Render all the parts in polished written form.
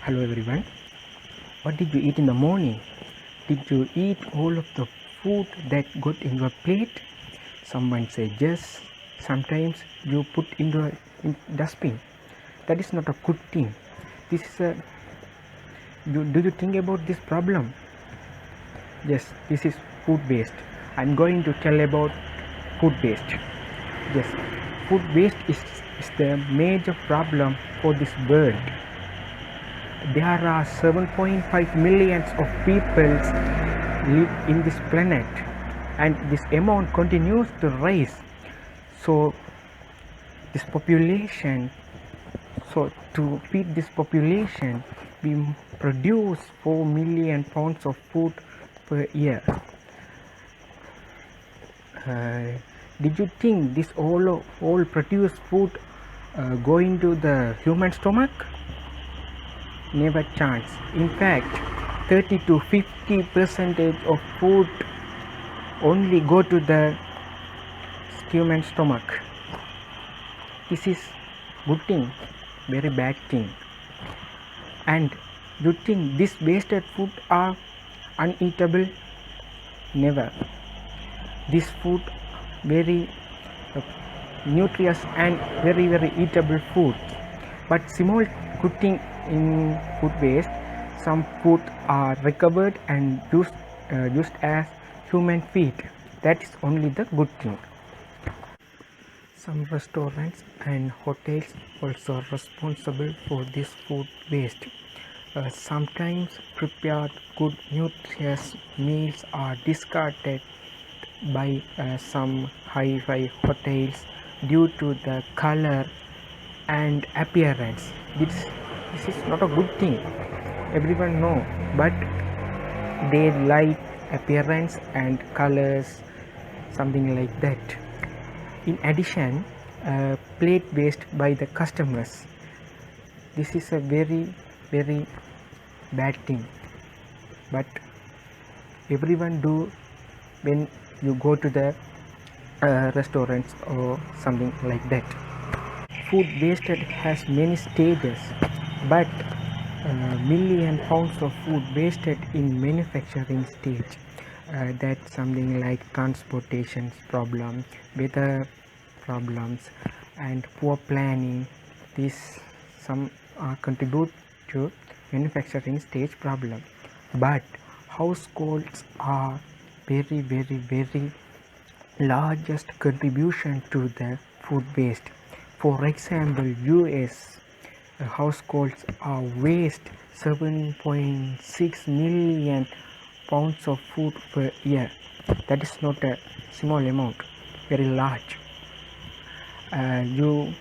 Hello everyone. What did you eat in the morning? Did you eat all of the food that got in your plate? Someone said yes. Sometimes you put in the dustbin. That is not a good thing. This is a. Do you think about this problem? Yes, this is food waste. I'm going to tell about food waste. Yes, food waste is the major problem for this world. There are 7.5 millions of people live in this planet, and this amount continues to rise. So this population, so to feed this population, we produce 4 million pounds of food per year. Did you think this all produced food go into the human stomach? Never chance. In fact, 30 to 50% of food only go to the human stomach. This is good thing, very bad thing. And you think this wasted food are uneatable? Never. This food very nutritious and very eatable food. But small good thing in food waste, some food are recovered and used as human feed. That is only the good thing. Some restaurants and hotels also are responsible for this food waste. Sometimes prepared good nutritious meals are discarded by some hi-fi hotels due to the color and appearance. This is not a good thing, everyone know, but they like appearance and colors, something like that. In addition, plate waste by the customers. This is a very bad thing, but everyone do when you go to the restaurants or something like that. Food wasted has many stages, but million pounds of food wasted in manufacturing stage. That's something like transportation problem, weather problems, and poor planning. These some contribute to manufacturing stage problem. But households are very largest contribution to the food waste. For example, US households are waste 7.6 million pounds of food per year. That is not a small amount, very large. You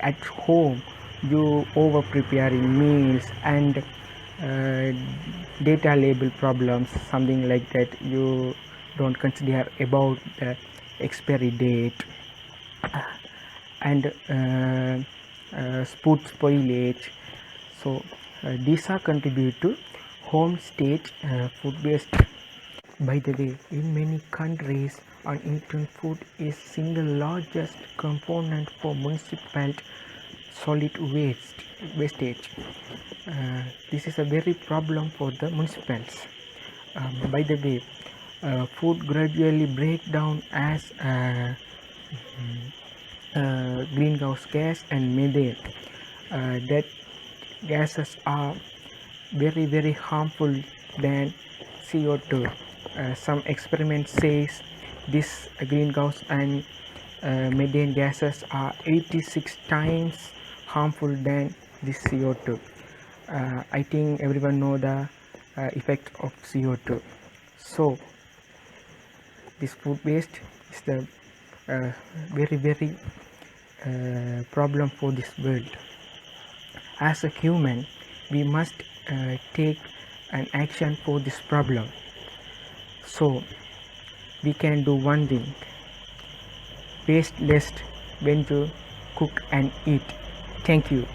at home, you over preparing meals and data label problems, something like that. You don't consider about the expiry date and food spoilage. So these are contribute to home stage food waste. By the way, in many countries, uneaten food is single largest component for municipal solid wastage. This is a very problem for the municipals. By the way, food gradually break down as greenhouse gas and methane. That gases are very harmful than CO2. Some experiments says this greenhouse and methane gases are 86 times harmful than this CO2. I think everyone know the effect of CO2. So this food waste is the very problem for this world. As a human, we must take an action for this problem. So we can do one thing: waste less when you cook and eat. Thank you.